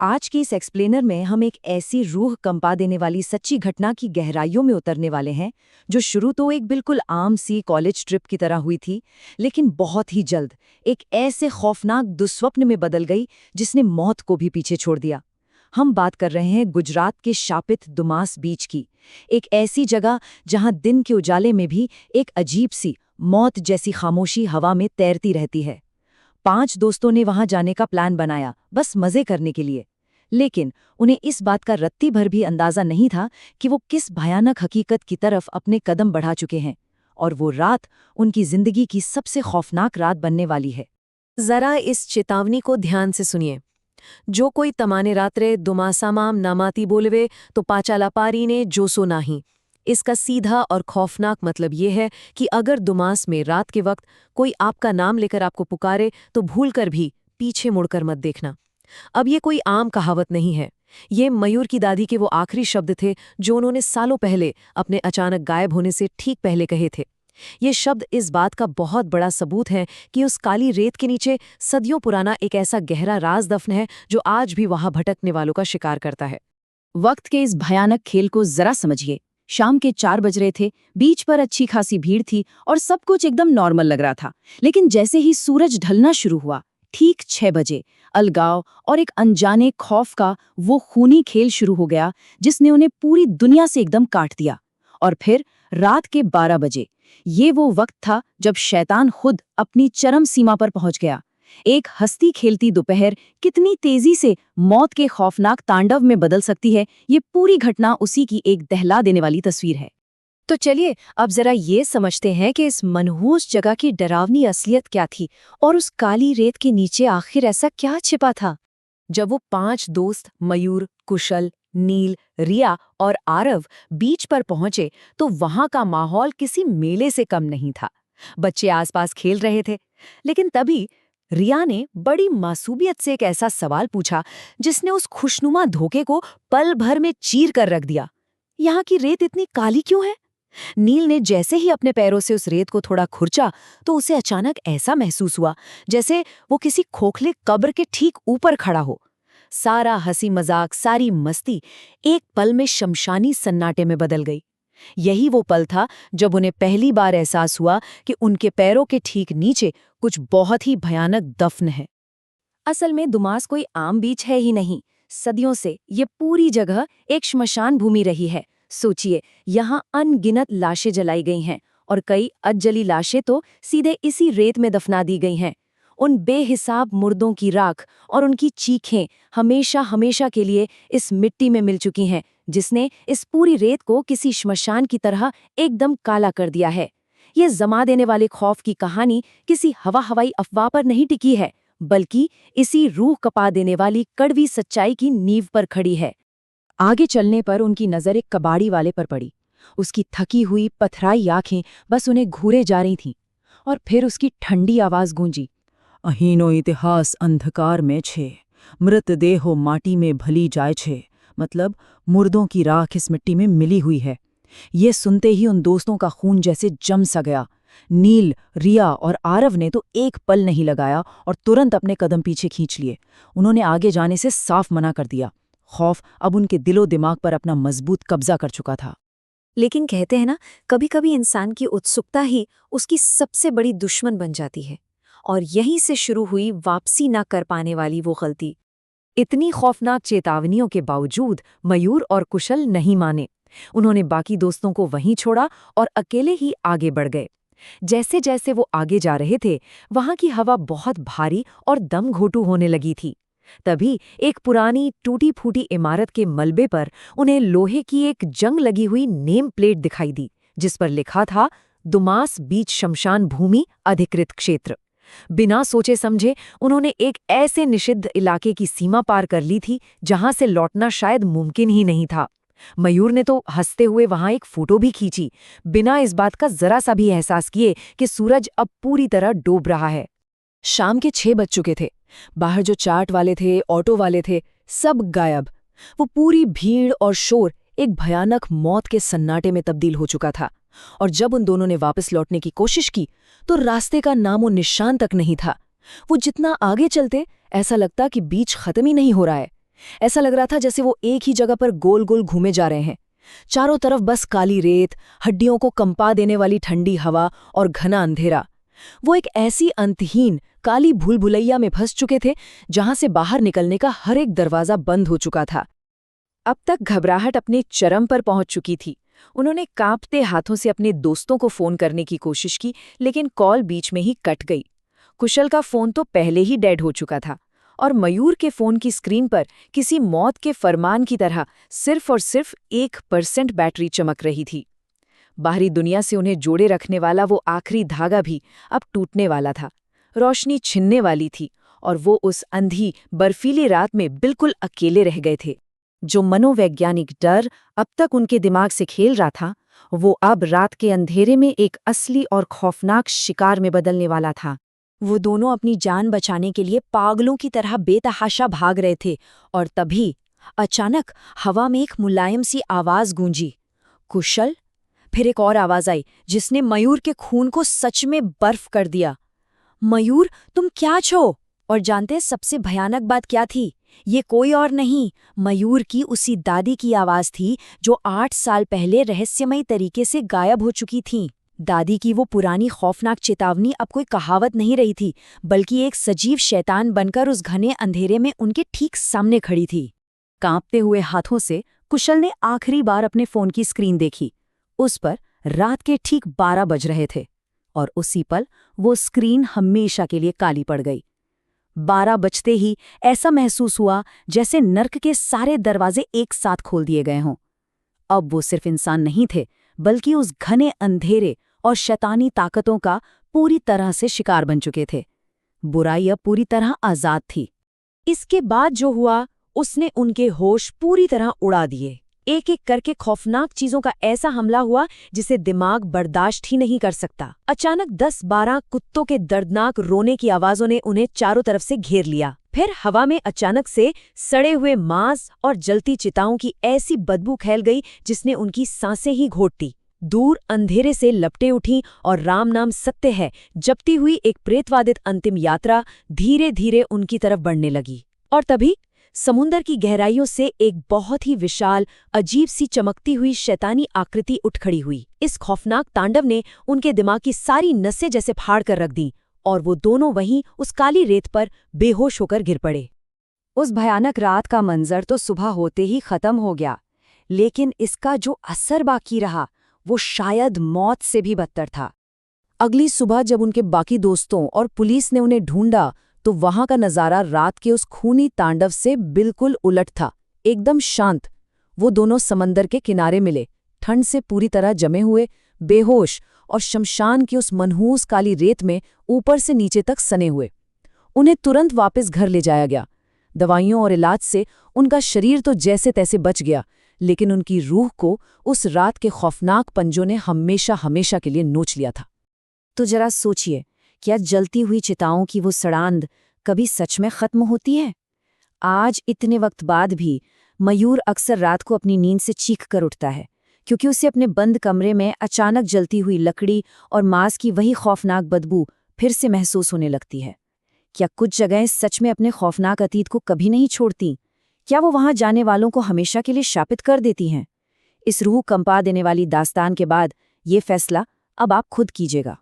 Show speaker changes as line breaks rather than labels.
आज की इस एक्सप्लेनर में हम एक ऐसी रूह कंपा देने वाली सच्ची घटना की गहराइयों में उतरने वाले हैं जो शुरू तो एक बिल्कुल आम सी कॉलेज ट्रिप की तरह हुई थी, लेकिन बहुत ही जल्द एक ऐसे खौफनाक दुस्वप्न में बदल गई जिसने मौत को भी पीछे छोड़ दिया। हम बात कर रहे हैं गुजरात के शापित दुमास बीच की, एक ऐसी जगह जहां दिन के उजाले में भी एक अजीब सी मौत जैसी खामोशी हवा में तैरती रहती है। 5 दोस्तों ने वहां जाने का प्लान बनाया, बस मजे करने के लिए। लेकिन उन्हें इस बात का रत्ती भर भी अंदाजा नहीं था कि वो किस भयानक हकीकत की तरफ अपने कदम बढ़ा चुके हैं, और वो रात उनकी जिंदगी की सबसे खौफनाक रात बनने वाली है।
जरा इस चेतावनी को ध्यान से सुनिए। जो कोई तमाने रात्रे दुमासामाम नामाती बोलवे तो पाचाला पारी ने जोसो नाही। इसका सीधा और खौफनाक मतलब ये है कि अगर दुमास में रात के वक्त कोई आपका नाम लेकर आपको पुकारे तो भूलकर भी पीछे मुड़कर मत देखना। अब ये कोई आम कहावत नहीं है। ये मयूर की दादी के वो आखिरी शब्द थे जो उन्होंने सालों पहले अपने अचानक गायब होने से ठीक पहले कहे थे। ये शब्द इस बात का बहुत बड़ा सबूत है कि उस काली रेत के नीचे सदियों पुराना एक ऐसा गहरा राज दफन है जो आज भी वहां भटकने वालों का शिकार करता है।
वक्त के इस भयानक खेल को जरा समझिए। शाम के 4 बज रहे थे, बीच पर अच्छी खासी भीड़ थी और सब कुछ एकदम नॉर्मल लग रहा था। लेकिन जैसे ही सूरज ढलना शुरू हुआ, ठीक 6 बजे, अलगाव और एक अनजाने खौफ का वो खूनी खेल शुरू हो गया जिसने उन्हें पूरी दुनिया से एकदम काट दिया। और फिर रात के 12 बजे, ये वो वक्त था जब शैतान खुद अपनी चरम सीमा पर पहुंच गया। एक हंसती खेलती दोपहर कितनी तेजी से मौत के खौफनाक तांडव में बदल सकती है, ये पूरी घटना उसी की एक दहला देने वाली तस्वीर है।
तो चलिए अब जरा ये समझते हैं कि इस मनहूस जगह की डरावनी असलियत क्या थी और उस काली रेत के नीचे आखिर ऐसा क्या छिपा था। जब वो 5 दोस्त मयूर, कुशल, नील, रिया और आरव बीच पर पहुंचे तो वहां का माहौल किसी मेले से कम नहीं था। बच्चे आसपास खेल रहे थे, लेकिन तभी रिया ने बड़ी मासूमियत से एक ऐसा सवाल पूछा जिसने उस खुशनुमा धोखे को पल भर में चीर कर रख दिया। यहाँ की रेत इतनी काली क्यों है? नील ने जैसे ही अपने पैरों से उस रेत को थोड़ा खुरचा तो उसे अचानक ऐसा महसूस हुआ जैसे वो किसी खोखले कब्र के ठीक ऊपर खड़ा हो। सारा हंसी मजाक, सारी मस्ती एक पल में शमशानी सन्नाटे में बदल गई। यही वो पल था जब उन्हें पहली बार एहसास हुआ कि उनके पैरों के ठीक नीचे कुछ बहुत ही भयानक दफन है।
असल में दुमास कोई आम बीच है ही नहीं। सदियों से ये पूरी जगह एक श्मशान भूमि रही है। सोचिए, यहाँ अनगिनत लाशें जलाई गई हैं और कई अधजली लाशें तो सीधे इसी रेत में दफना दी गई हैं। उन बेहिसाब मुर्दों की राख और उनकी चीखें हमेशा हमेशा के लिए इस मिट्टी में मिल चुकी हैं, जिसने इस पूरी रेत को किसी श्मशान की तरह एकदम काला कर दिया है। ये जमा देने वाले खौफ की कहानी किसी हवाई अफवाह पर नहीं टिकी है, बल्कि इसी रूह कपा देने वाली कड़वी सच्चाई की नींव पर खड़ी है। आगे चलने पर उनकी नजर एक कबाड़ी वाले पर पड़ी। उसकी थकी हुई पथराई आंखें बस उन्हें घूरे जा रही थीं, और फिर उसकी ठंडी आवाज गूंजी, अहीनो इतिहास अंधकार में छे, मृतदेहो माटी में भली जाए छे। मतलब मुर्दों की राख इस मिट्टी में मिली हुई है। ये सुनते ही उन दोस्तों का खून जैसे जम सा गया। नील, रिया और आरव ने तो एक पल नहीं लगाया और तुरंत अपने कदम पीछे खींच लिए। उन्होंने आगे जाने से साफ मना कर दिया। खौफ अब उनके दिलो दिमाग पर अपना मजबूत कब्जा कर चुका था।
लेकिन कहते हैं ना, कभी कभी इंसान की उत्सुकता ही उसकी सबसे बड़ी दुश्मन बन जाती है। और यहीं से शुरू हुई वापसी न कर पाने वाली वो गलती। इतनी खौफनाक चेतावनियों के बावजूद मयूर और कुशल नहीं माने। उन्होंने बाकी दोस्तों को वहीं छोड़ा और अकेले ही आगे बढ़ गए। जैसे जैसे वो आगे जा रहे थे, वहां की हवा बहुत भारी और दम घोटू होने लगी थी। तभी एक पुरानी टूटी फूटी इमारत के मलबे पर उन्हें लोहे की एक जंग लगी हुई नेम प्लेट दिखाई दी, जिस पर लिखा था, दुमास बीच शमशान भूमि अधिकृत क्षेत्र। बिना सोचे समझे उन्होंने एक ऐसे निषिद्ध इलाके की सीमा पार कर ली थी जहां से लौटना शायद मुमकिन ही नहीं था। मयूर ने तो हंसते हुए वहां एक फोटो भी खींची, बिना इस बात का जरा सा भी एहसास किए कि सूरज अब पूरी तरह डूब रहा है। शाम के 6 बज चुके थे। बाहर जो चाट वाले थे, ऑटो वाले थे, सब गायब। वो पूरी भीड़ और शोर एक भयानक मौत के सन्नाटे में तब्दील हो चुका था। और जब उन दोनों ने वापस लौटने की कोशिश की तो रास्ते का नामो निशान तक नहीं था। वो जितना आगे चलते ऐसा लगता कि बीच खत्म ही नहीं हो रहा है।
ऐसा लग रहा था जैसे वो एक ही जगह पर गोल गोल घूमे जा रहे हैं। चारों तरफ बस काली रेत, हड्डियों को कंपा देने वाली ठंडी हवा और घना अंधेरा। वो एक ऐसी अंतहीन काली भूल-भुलैया में फंस चुके थे जहां से बाहर निकलने का हर एक दरवाजा बंद हो चुका था। अब तक घबराहट अपने चरम पर पहुंच चुकी थी। उन्होंने कांपते हाथों से अपने दोस्तों को फोन करने की कोशिश की, लेकिन कॉल बीच में ही कट गई। कुशल का फोन तो पहले ही डेड हो चुका था और मयूर के फोन की स्क्रीन पर किसी मौत के फरमान की तरह सिर्फ और सिर्फ 1% बैटरी चमक रही थी। बाहरी दुनिया से उन्हें जोड़े रखने वाला वो आखिरी धागा भी अब टूटने वाला था। रोशनी छिनने वाली थी और वो उस अंधी बर्फीली रात में बिल्कुल अकेले रह गए थे। जो मनोवैज्ञानिक डर अब तक उनके दिमाग से खेल रहा था, वो अब रात के अंधेरे में एक असली और खौफनाक शिकार में बदलने वाला था।
वो दोनों अपनी जान बचाने के लिए पागलों की तरह बेतहाशा भाग रहे थे और तभी अचानक हवा में एक मुलायम सी आवाज गूंजी, कुशल। फिर एक और आवाज आई जिसने मयूर के खून को सच में बर्फ कर दिया। मयूर, तुम क्या छो? और जानते हैं सबसे भयानक बात क्या थी? ये कोई और नहीं, मयूर की उसी दादी की आवाज थी जो 8 साल पहले रहस्यमयी तरीके से गायब हो चुकी थीं। दादी की वो पुरानी खौफनाक चेतावनी अब कोई कहावत नहीं रही थी, बल्कि एक सजीव शैतान बनकर उस घने अंधेरे में उनके ठीक सामने खड़ी थी। कांपते हुए हाथों से कुशल ने आखिरी बार अपने फोन की स्क्रीन देखी। उस पर रात के ठीक 12 बज रहे थे और उसी पल वो स्क्रीन हमेशा के लिए काली पड़ गई। 12 बजते ही ऐसा महसूस हुआ जैसे नर्क के सारे दरवाजे एक साथ खोल दिए गए हों। अब वो सिर्फ इंसान नहीं थे, बल्कि उस घने अंधेरे और शैतानी ताकतों का पूरी तरह से शिकार बन चुके थे। बुराई अब पूरी तरह आजाद थी। इसके बाद जो हुआ उसने उनके होश पूरी तरह उड़ा दिए। एक एक करके खौफनाक चीजों का ऐसा हमला हुआ जिसे दिमाग बर्दाश्त ही नहीं कर सकता। अचानक 10-12 कुत्तों के दर्दनाक रोने की आवाजों ने उन्हें चारों तरफ से घेर लिया। फिर हवा में अचानक से सड़े हुए मांस और जलती चिताओं की ऐसी बदबू फैल गई जिसने उनकी सांसें ही घोट दी। दूर अंधेरे से लपटे उठी और राम नाम सत्य है जपती हुई एक प्रेतवादित अंतिम यात्रा धीरे धीरे उनकी तरफ बढ़ने लगी। और तभी समुंदर की गहराइयों से एक बहुत ही विशाल, अजीब सी चमकती हुई शैतानी आकृति उठ खड़ी हुई। इस खौफनाक तांडव ने उनके दिमाग की सारी नसें जैसे फाड़ कर रख दी और वो दोनों वहीं उस काली रेत पर बेहोश होकर गिर पड़े। उस भयानक रात का मंजर तो सुबह होते ही खत्म हो गया, लेकिन इसका जो असर बाकी रहा वो शायद मौत से भी बदतर था। अगली सुबह जब उनके बाकी दोस्तों और पुलिस ने उन्हें ढूंढा तो वहां का नजारा रात के उस खूनी तांडव से बिल्कुल उलट था, एकदम शांत। वो दोनों समंदर के किनारे मिले, ठंड से पूरी तरह जमे हुए, बेहोश और शमशान की उस मनहूस काली रेत में ऊपर से नीचे तक सने हुए। उन्हें तुरंत वापस घर ले जाया गया। दवाइयों और इलाज से उनका शरीर तो जैसे तैसे बच गया, लेकिन उनकी रूह को उस रात के खौफनाक पंजों ने हमेशा हमेशा के लिए नोच लिया था। तो जरा सोचिए, क्या जलती हुई चिताओं की वो सड़ांध कभी सच में खत्म होती है? आज इतने वक्त बाद भी मयूर अक्सर रात को अपनी नींद से चीख कर उठता है, क्योंकि उसे अपने बंद कमरे में अचानक जलती हुई लकड़ी और मांस की वही खौफनाक बदबू फिर से महसूस होने लगती है। क्या कुछ जगहें सच में अपने खौफनाक अतीत को कभी नहीं छोड़ती? क्या वो वहां जाने वालों को हमेशा के लिए शापित कर देती हैं? इस रूह कंपा देने वाली दास्तान के बाद ये फैसला अब आप खुद कीजिएगा।